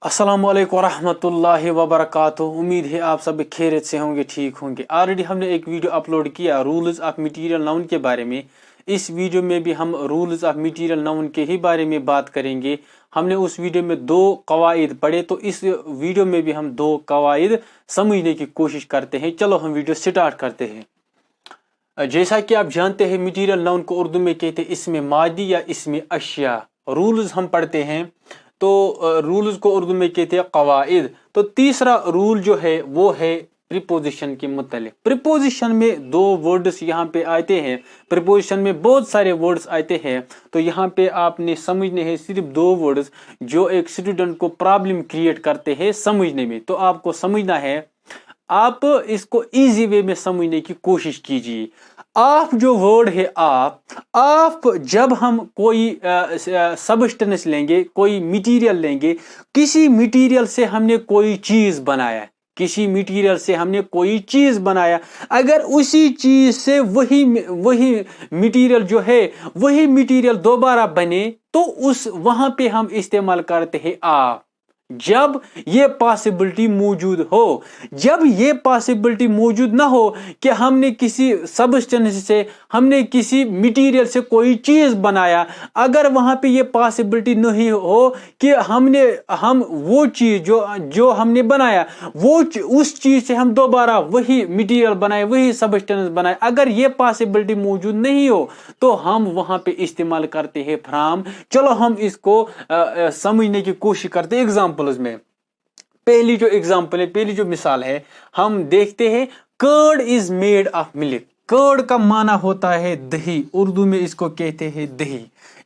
अस्सलाम वालेकुम रहमतुल्लाहि व बरकातुहू। उम्मीद है आप सब खैरियत से होंगे, ठीक होंगे। ऑलरेडी हमने एक वीडियो अपलोड किया रूल्स ऑफ मटीरियल नाउन के बारे में। इस वीडियो में भी हम रूल्स ऑफ मटीरियल नाउन के ही बारे में बात करेंगे। हमने उस वीडियो में 2 कवायद पढ़े, तो इस वीडियो में भी हम 2 कवायद समझने की कोशिश करते हैं। चलो हम वीडियो स्टार्ट करते हैं। जैसा कि आप जानते हैं, मटीरियल नाउन को उर्दू में कहते हैं इसमें मादी या इसमें अशिया। रूल्स हम पढ़ते हैं तो रूल्स को उर्दू में कहते हैं कवायद। तो तीसरा रूल जो है वो है प्रीपोजिशन के मुतालिक। प्रीपोजिशन में 2 वर्ड्स यहाँ पे आते हैं। प्रीपोजिशन में बहुत सारे वर्ड्स आते हैं, तो यहाँ पे आपने समझने हैं सिर्फ 2 वर्ड्स जो एक स्टूडेंट को प्रॉब्लम क्रिएट करते हैं समझने में। तो आपको समझना है, आप इसको इजी वे में समझने की कोशिश कीजिए। आप जो वर्ड है आप जब हम कोई सब्सटेंस लेंगे, कोई मटेरियल लेंगे, किसी मटेरियल से हमने कोई चीज बनाया, किसी मटेरियल से हमने कोई चीज बनाया, अगर उसी चीज से वही मटेरियल जो है वही मटेरियल दोबारा बने तो उस वहां पे हम इस्तेमाल करते हैं आप। जब ये पॉसिबिलिटी मौजूद हो, जब ये पॉसिबिलिटी मौजूद ना हो कि हमने किसी सब्सटेंस से, हमने किसी मटेरियल से कोई चीज बनाया, अगर वहां पे ये पॉसिबिलिटी नहीं हो कि हम वो चीज जो हमने बनाया वो उस चीज से हम दोबारा वही मटेरियल बनाए, वही सब्सटेंस बनाए, अगर ये पॉसिबिलिटी मौजूद नहीं हो तो हम वहां पे इस्तेमाल करते हैं फ्रॉम। चलो हम इसको समझने की कोशिश करते हैं एग्जाम्पल्स में। पहली जो एग्जाम्पल है, पहली जो मिसाल है, हम देखते हैं curd is made of milk. Curd का माना होता है दही, उर्दू में इसको कहते हैं दही।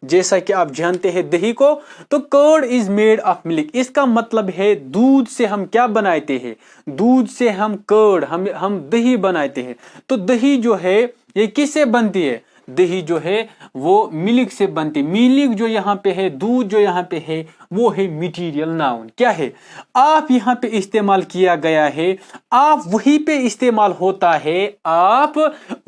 जैसा कि आप जानते हैं दही को, तो curd is made of milk, इसका मतलब है दूध से हम क्या बनाते हैं, दूध से हम कर्ड, हम दही बनाते हैं। तो दही जो है ये किससे बनती है, दही जो है वो मिल्क से बनती। मिल्क जो यहाँ पे है, दूध जो यहाँ पे है, वो है मटीरियल नाउन। क्या है, आप यहाँ पे इस्तेमाल किया गया है, आप वहीं पे इस्तेमाल होता है, आप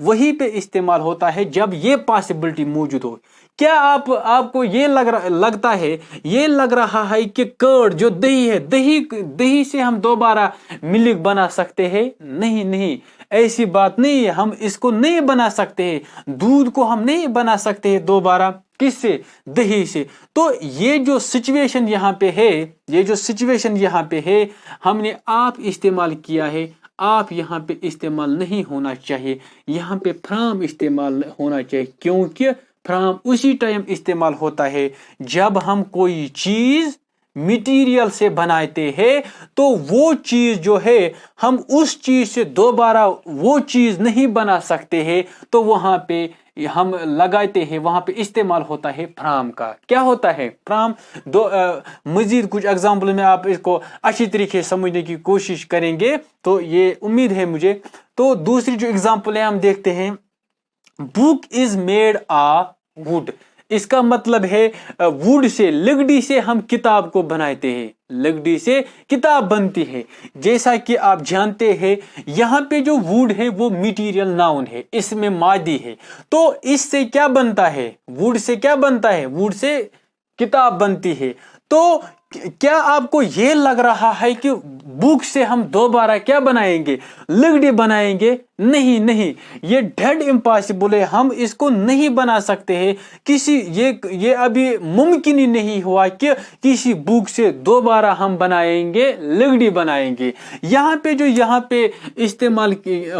वहीं पे इस्तेमाल होता है जब ये पॉसिबिलिटी मौजूद हो। क्या आपको ये लगता है, ये लग रहा है कि कर्ड जो दही है, दही से हम दोबारा मिल्क बना सकते हैं? नहीं, ऐसी बात नहीं है। हम इसको नहीं बना सकते हैं, दूध को हम नहीं बना सकते हैं दोबारा, किससे, दही से। तो ये जो सिचुएशन यहाँ पे है, ये जो सिचुएशन यहाँ पे है, हमने आप इस्तेमाल किया है, आप यहाँ पे इस्तेमाल नहीं होना चाहिए, यहाँ पे फ्रॉम इस्तेमाल होना चाहिए। क्योंकि फ्रॉम उसी टाइम इस्तेमाल होता है जब हम कोई चीज मटेरियल से बनाते हैं, तो वो चीज जो है हम उस चीज से दोबारा वो चीज नहीं बना सकते हैं, तो वहां पे हम लगाते हैं, वहां पे इस्तेमाल होता है फ्रॉम का। क्या होता है फ्रॉम? मजीद कुछ एग्जाम्पल में आप इसको अच्छी तरीके से समझने की कोशिश करेंगे, तो ये उम्मीद है मुझे। तो दूसरी जो एग्जाम्पल है हम देखते हैं, book is made of would. इसका मतलब है वुड से, लकड़ी से हम किताब को बनाते हैं, लकड़ी से किताब बनती है। जैसा कि आप जानते हैं यहाँ पे जो वुड है वो मटेरियल नाउन है, इसमें मादी है। तो इससे क्या बनता है, वुड से क्या बनता है, वुड से किताब बनती है। तो क्या आपको ये लग रहा है कि बुक से हम दोबारा क्या बनाएंगे, लकड़ी बनाएंगे? नहीं, ये डेड इम्पॉसिबल है, हम इसको नहीं बना सकते हैं। ये अभी मुमकिन ही नहीं हुआ कि किसी बुक से दोबारा हम बनाएंगे, लकड़ी बनाएंगे। यहाँ पे इस्तेमाल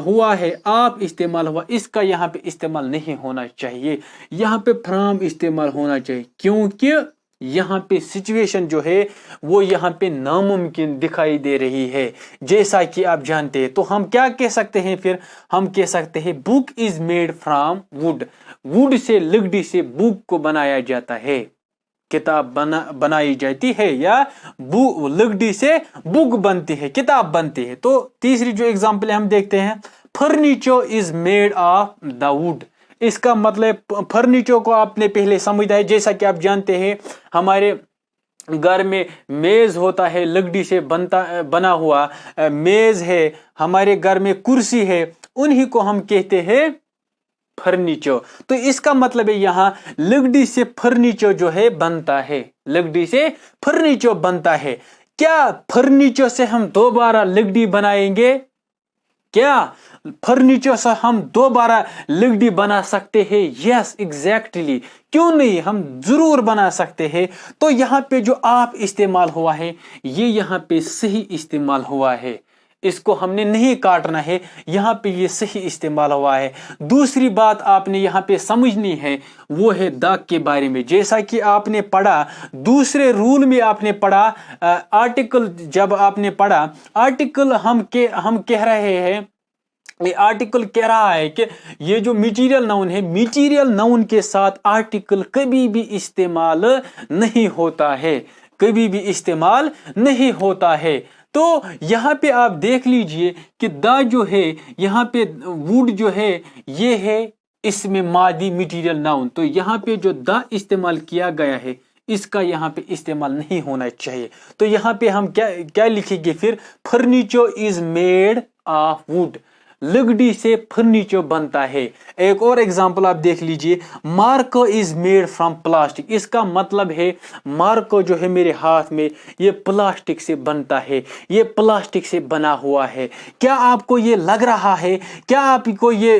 हुआ है, आप इस्तेमाल हुआ, इसका यहाँ पे इस्तेमाल नहीं होना चाहिए, यहाँ पे फ्रॉम इस्तेमाल होना चाहिए। क्योंकि यहाँ पे सिचुएशन जो है वो यहाँ पे नामुमकिन दिखाई दे रही है, जैसा कि आप जानते हैं। तो हम क्या कह सकते हैं फिर, हम कह सकते हैं book is made from would. Would say, लकड़ी से बुक को बनाया जाता है, किताब बनाई जाती है, या लकड़ी से बुक बनती है, किताब बनती है। तो तीसरी जो एग्जाम्पल है हम देखते हैं, furniture is made of the wood. इसका मतलब फर्नीचर को आपने पहले समझा है। जैसा कि आप जानते हैं हमारे घर में मेज होता है, लकड़ी से बना हुआ मेज है, हमारे घर में कुर्सी है, उन्हीं को हम कहते हैं फर्नीचर। तो इसका मतलब है यहाँ लकड़ी से फर्नीचर जो है बनता है, लकड़ी से फर्नीचर बनता है। क्या फर्नीचर से हम दोबारा लकड़ी बनाएंगे? क्या फर्नीचर से हम दोबारा लकड़ी बना सकते हैं? यस एग्जैक्टली, क्यों नहीं, हम जरूर बना सकते हैं। तो यहाँ पे जो आप इस्तेमाल हुआ है ये यहाँ पे सही इस्तेमाल हुआ है, इसको हमने नहीं काटना है, यहाँ पे ये सही इस्तेमाल हुआ है। दूसरी बात आपने यहाँ पे समझनी है वो है दाग के बारे में। जैसा कि आपने पढ़ा दूसरे रूल में, आपने पढ़ा आर्टिकल, जब आपने पढ़ा आर्टिकल हम कह रहे हैं, ये आर्टिकल कह रहा है कि ये जो मटीरियल नाउन है, मटीरियल नाउन के साथ आर्टिकल कभी भी इस्तेमाल नहीं होता है, कभी भी इस्तेमाल नहीं होता है। तो यहाँ पे आप देख लीजिए कि द जो है यहाँ पे वुड जो है ये है इसमें मादी मटीरियल नाउन, तो यहाँ पे जो द इस्तेमाल किया गया है इसका यहाँ पे इस्तेमाल नहीं होना चाहिए। तो यहाँ पे हम क्या लिखेंगे फिर? Furniture is made of would, लकड़ी से फर्नीचर बनता है। एक और एग्जांपल आप देख लीजिए, Marco is made from plastic, इसका मतलब है मार्को जो है मेरे हाथ में ये प्लास्टिक से बनता है, ये प्लास्टिक से बना हुआ है। क्या आपको ये लग रहा है, क्या आपको ये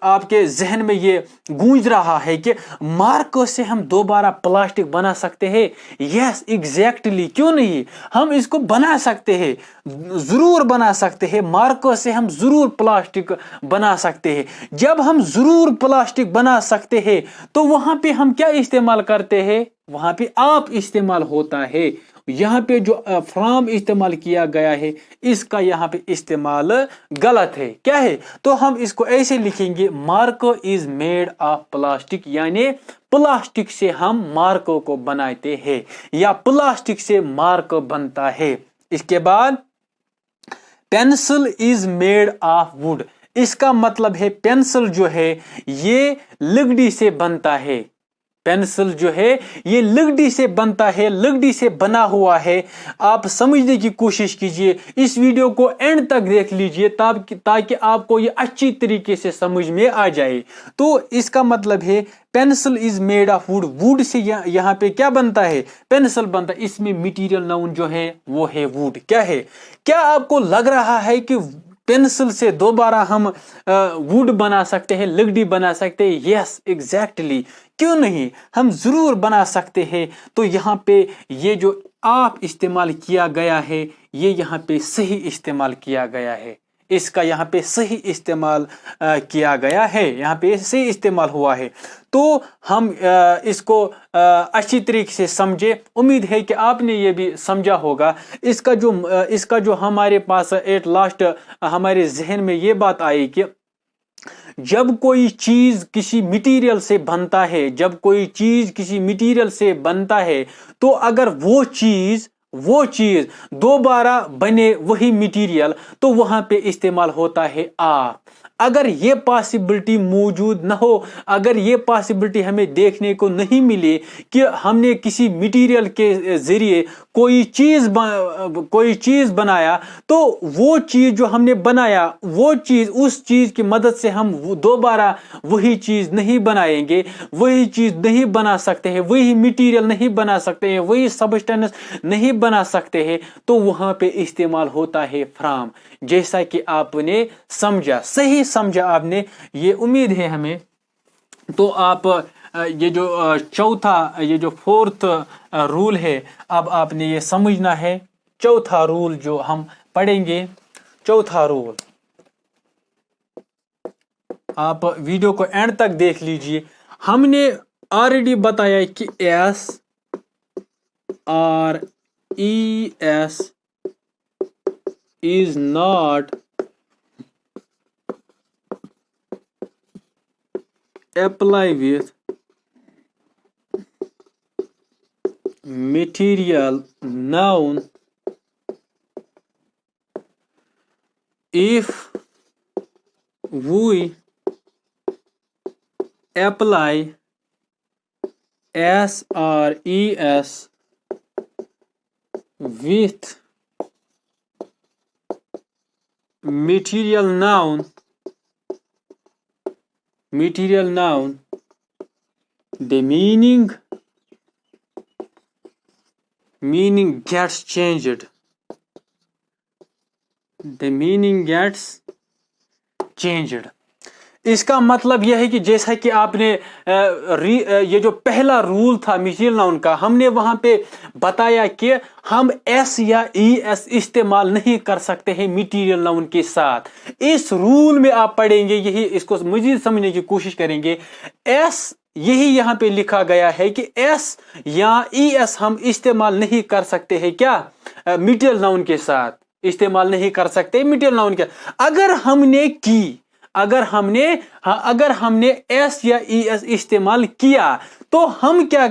आपके जहन में ये गूंज रहा है कि मार्को से हम दोबारा प्लास्टिक बना सकते हैं? यस एग्जैक्टली, क्यों नहीं, हम इसको बना सकते हैं, जरूर बना सकते हैं। मार्को से हम जरूर प्लास्टिक बना सकते हैं। जब हम जरूर प्लास्टिक बना सकते हैं तो वहां पे हम क्या इस्तेमाल करते हैं? वहां पे आप इस्तेमाल होता है। यहाँ पे जो फ्रॉम इस्तेमाल किया गया है इसका यहाँ पे इस्तेमाल गलत है। क्या है? तो हम इसको ऐसे लिखेंगे, Marco is made of plastic, यानी प्लास्टिक से हम मार्को को बनाते हैं या प्लास्टिक से मार्को बनता है। इसके बाद pencil is made of would, इसका मतलब है पेंसिल जो है ये लकड़ी से बनता है, पेंसिल जो है ये लकड़ी से बनता है, लकड़ी से बना हुआ है। आप समझने की कोशिश कीजिए, इस वीडियो को एंड तक देख लीजिए ताकि आपको ये अच्छी तरीके से समझ में आ जाए। तो इसका मतलब है pencil is made of would, would say यहाँ पे क्या बनता है? पेंसिल बनता है। इसमें मटीरियल नाउन जो है वो है वुड। क्या है? क्या आपको लग रहा है कि पेंसिल से दोबारा हम वुड बना सकते हैं, लकड़ी बना सकते हैं? यस एग्जैक्टली, क्यों नहीं, हम जरूर बना सकते हैं। तो यहाँ पे ये जो आप इस्तेमाल किया गया है ये यहाँ पे सही इस्तेमाल किया गया है, इसका यहाँ पे सही इस्तेमाल किया गया है, यहाँ पे सही इस्तेमाल हुआ है। तो हम इसको अच्छी तरीके से समझे। उम्मीद है कि आपने ये भी समझा होगा। इसका जो हमारे पास एट लास्ट हमारे जहन में ये बात आई कि जब कोई चीज किसी मटेरियल से बनता है, जब कोई चीज किसी मटेरियल से बनता है तो अगर वो चीज दोबारा बने वही मटेरियल तो वहां पे इस्तेमाल होता है आ। अगर ये पॉसिबिलिटी मौजूद न हो, अगर ये पॉसिबिलिटी हमें देखने को नहीं मिले कि हमने किसी मटेरियल के जरिए कोई चीज बनाया, तो वो चीज जो हमने बनाया वो चीज, उस चीज की मदद से हम दोबारा वही चीज नहीं बनाएंगे, वही चीज नहीं बना सकते हैं, वही मटेरियल नहीं बना सकते हैं, वही सब्सटेंस नहीं बना सकते हैं। तो वहां पे इस्तेमाल होता है फ्रॉम। जैसा कि आपने समझा, सही समझा आपने, ये उम्मीद है हमें। तो आप ये जो चौथा, ये जो फोर्थ रूल है, अब आपने ये समझना है। चौथा रूल जो हम पढ़ेंगे, चौथा रूल, आप वीडियो को एंड तक देख लीजिए। हमने ऑलरेडी बताया कि SRES is not apply with material noun if we apply SRES with material noun, the meaning meaning gets changed. The meaning gets changed. इसका मतलब यह है कि जैसा कि आपने ये जो पहला रूल था मटीरियल नाउन का, हमने वहां पे बताया कि हम एस या एस इस्तेमाल नहीं कर सकते हैं मटीरियल नाउन के साथ. इस रूल में आप पढ़ेंगे, यही इसको मजीद समझने की कोशिश करेंगे. एस यही यहाँ पे लिखा गया है कि एस या एस हम इस्तेमाल नहीं कर सकते हैं क्या मटीरियल नाउन के साथ, इस्तेमाल नहीं कर सकते मटीरियल नाउन के. अगर हमने एस या एस इस्तेमाल किया तो हम क्या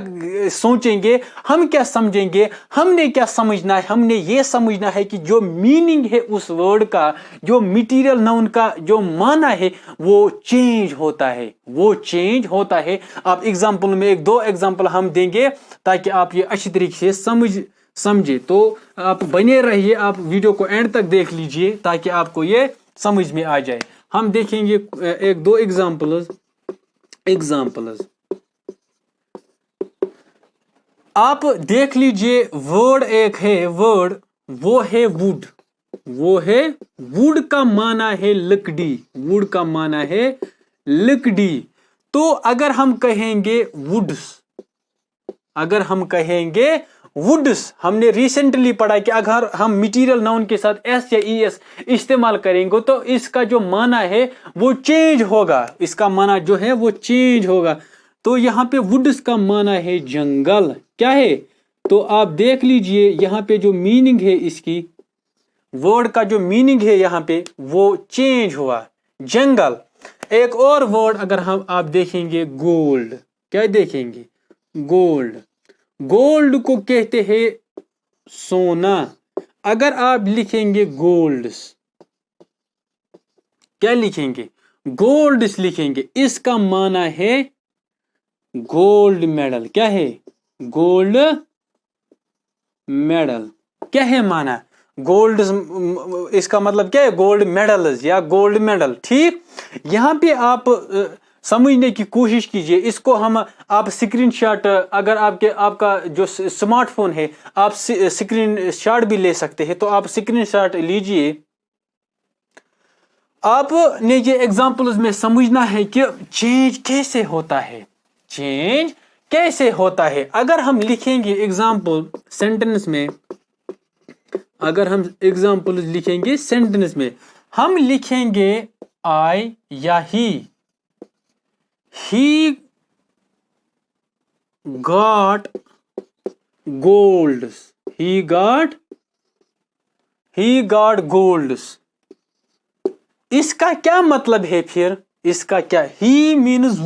सोचेंगे, हम क्या समझेंगे, हमने क्या समझना है, हमने ये समझना है कि जो मीनिंग है उस वर्ड का, जो मटीरियल नाउन का जो माना है वो चेंज होता है, वो चेंज होता है. आप एग्जाम्पल में एक दो एग्जाम्पल हम देंगे ताकि आप ये अच्छी तरीके से समझे. तो आप बने रहिए, आप वीडियो को एंड तक देख लीजिए ताकि आपको ये समझ में आ जाए. हम देखेंगे एक दो एग्जाम्पल्स. आप देख लीजिए, वर्ड एक है, वर्ड वो है वुड. वो है वुड का माना है लकड़ी, वुड का माना है लकड़ी. तो अगर हम कहेंगे वुड्स, अगर हम कहेंगे वुड्स, हमने रिसेंटली पढ़ा कि अगर हम मटीरियल नाउन के साथ एस या एस इस्तेमाल करेंगे तो इसका जो माना है वो चेंज होगा, इसका माना जो है वो चेंज होगा. तो यहाँ पे वुड्स का माना है जंगल. क्या है? तो आप देख लीजिए यहाँ पे जो मीनिंग है, इसकी वर्ड का जो मीनिंग है यहाँ पे वो चेंज हुआ, जंगल. एक और वर्ड अगर हम आप देखेंगे गोल्ड. क्या देखेंगे? गोल्ड. गोल्ड को कहते हैं सोना. अगर आप लिखेंगे गोल्ड्स, क्या लिखेंगे? गोल्ड्स लिखेंगे. इसका माना है गोल्ड मेडल. क्या है? Gold medal. क्या है माना? गोल्ड, इसका मतलब क्या है? गोल्ड मेडल्स या गोल्ड मेडल. ठीक, यहां पे आप समझने की कोशिश कीजिए. इसको आप स्क्रीनशॉट, अगर आपका जो स्मार्टफोन है आप स्क्रीनशॉट भी ले सकते हैं, तो आप स्क्रीनशॉट लीजिए. आपने ये एग्जांपल्स में समझना है कि चेंज कैसे होता है, चेंज कैसे होता है. अगर हम लिखेंगे एग्जांपल सेंटेंस में, अगर हम एग्जांपल लिखेंगे सेंटेंस में, हम लिखेंगे आई या he got golds. He got golds. इसका क्या मतलब है फिर? इसका क्या? he means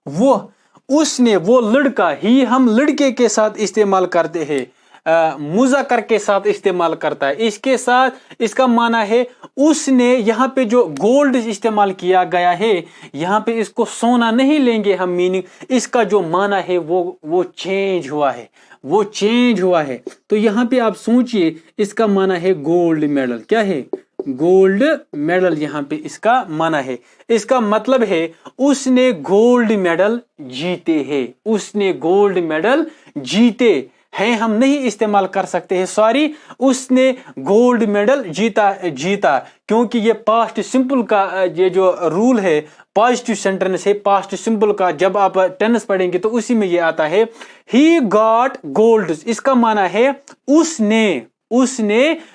वो. उसने, वो लड़का. ही हम लड़के के साथ इस्तेमाल करते हैं, मुज़क्कर के साथ इस्तेमाल करता है. इसके साथ इसका माना है उसने. यहाँ पे जो गोल्ड इस्तेमाल किया गया है, यहाँ पे इसको सोना नहीं लेंगे हम मीनिंग. इसका जो माना है वो चेंज हुआ है, वो चेंज हुआ है. तो यहाँ पे आप सोचिए, इसका माना है गोल्ड मेडल. क्या है? Gold medal. यहाँ पे इसका माना है, इसका मतलब है उसने गोल्ड मेडल जीते हैं, उसने गोल्ड मेडल जीते हैं. हम नहीं इस्तेमाल कर सकते हैं, सॉरी, उसने गोल्ड मेडल जीता क्योंकि ये पास्ट सिंपल का ये जो रूल है, पॉजिटिव सेंटेंस है, पास्ट सिंपल का जब आप टेंस पढ़ेंगे तो उसी में ये आता है. He got gold. इसका माना है उसने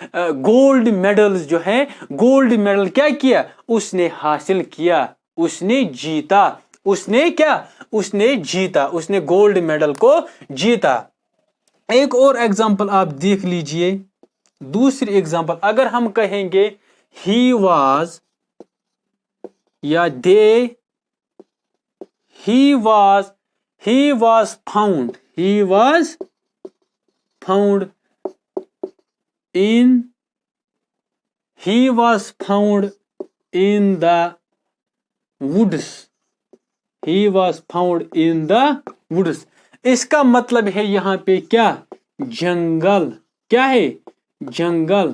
गोल्ड मेडल्स जो है, गोल्ड मेडल क्या किया? उसने हासिल किया, उसने जीता. उसने क्या? उसने जीता, उसने गोल्ड मेडल को जीता. एक और एग्जांपल आप देख लीजिए, दूसरी एग्जांपल. अगर हम कहेंगे ही वाज या they, he was found in the woods. He was found in the woods. इसका मतलब है यहाँ पे क्या? जंगल. क्या है? जंगल.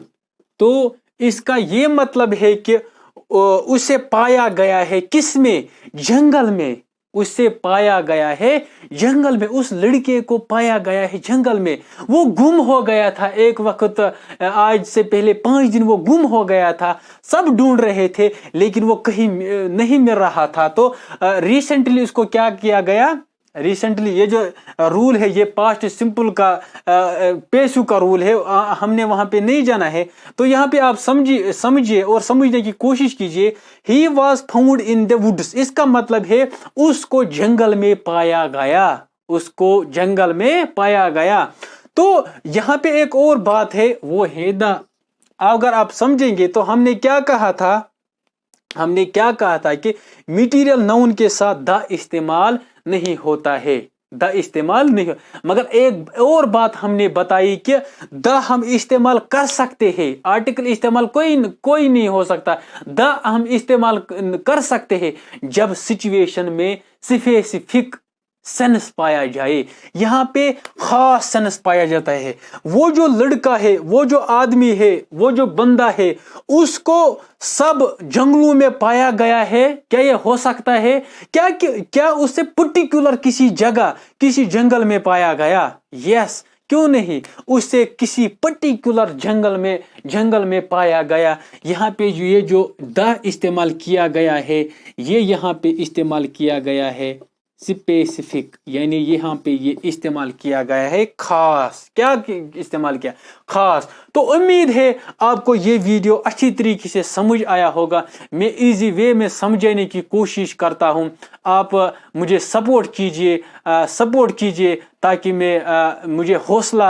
तो इसका ये मतलब है कि उसे पाया गया है किस में? जंगल में. उसे पाया गया है जंगल में, उस लड़के को पाया गया है जंगल में। वो गुम हो गया था एक वक्त, आज से पहले 5 दिन वो गुम हो गया था, सब ढूंढ रहे थे लेकिन वो कहीं नहीं मिल रहा था। तो रिसेंटली उसको क्या किया गया, रिसेंटली ये जो रूल है ये पास्ट सिंपल का पेशु का रूल है, हमने वहां पे नहीं जाना है। तो यहाँ पे आप समझिए और समझने की कोशिश कीजिए। He was found in the woods, इसका मतलब है उसको जंगल में पाया गया, उसको जंगल में पाया गया। तो यहाँ पे एक और बात है, वो है द, अगर आप समझेंगे तो हमने क्या कहा था, हमने क्या कहा था कि मटीरियल नाउन के साथ द इस्तेमाल नहीं होता है, द इस्तेमाल नहीं हो। मगर एक और बात हमने बताई कि द हम इस्तेमाल कर सकते हैं, आर्टिकल इस्तेमाल कोई नहीं हो सकता। द हम इस्तेमाल कर सकते हैं जब सिचुएशन में स्पेसिफिक सेंस पाया जाए। यहाँ पे खास सेंस पाया जाता है। वो जो लड़का है, वो जो आदमी है, वो जो बंदा है, उसको सब जंगलों में पाया गया है। क्या ये हो सकता है? क्या उससे पर्टिकुलर किसी जगह, किसी जंगल में पाया गया? यस, क्यों नहीं, उससे किसी पर्टिकुलर जंगल में पाया गया। यहाँ पे ये जो द इस्तेमाल किया गया है, ये यहाँ पे इस्तेमाल किया गया है स्पेसिफिक, यानी यहाँ पे ये इस्तेमाल किया गया है खास। क्या इस्तेमाल किया? खास। तो उम्मीद है आपको ये वीडियो अच्छी तरीके से समझ आया होगा। मैं इजी वे में समझाने की कोशिश करता हूँ, आप मुझे सपोर्ट कीजिए ताकि मुझे हौसला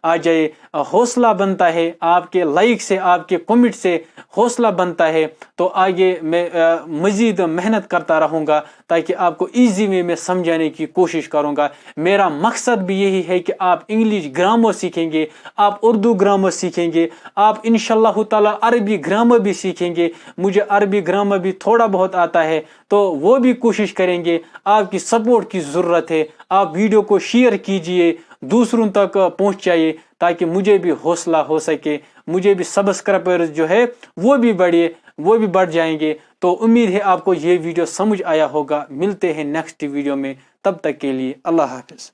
आ जाए। हौसला बनता है आपके लाइक से, आपके कमेंट से हौसला बनता है। तो आगे मैं मजीद मेहनत करता रहूँगा ताकि आपको इजी वे में समझाने की कोशिश करूँगा। मेरा मकसद भी यही है कि आप इंग्लिश ग्रामर सीखेंगे, आप उर्दू ग्रामर सीखेंगे, आप इंशाल्लाह ताला अरबी ग्रामर भी सीखेंगे। मुझे अरबी ग्रामर भी थोड़ा बहुत आता है, तो वो भी कोशिश करेंगे। आपकी सपोर्ट की ज़रूरत है। आप वीडियो को शेयर कीजिए, दूसरों तक पहुंचाइए ताकि मुझे भी हौसला हो सके, मुझे भी सब्सक्राइबर्स जो है वो भी बढ़ जाएंगे। तो उम्मीद है आपको ये वीडियो समझ आया होगा। मिलते हैं नेक्स्ट वीडियो में, तब तक के लिए अल्लाह हाफिज।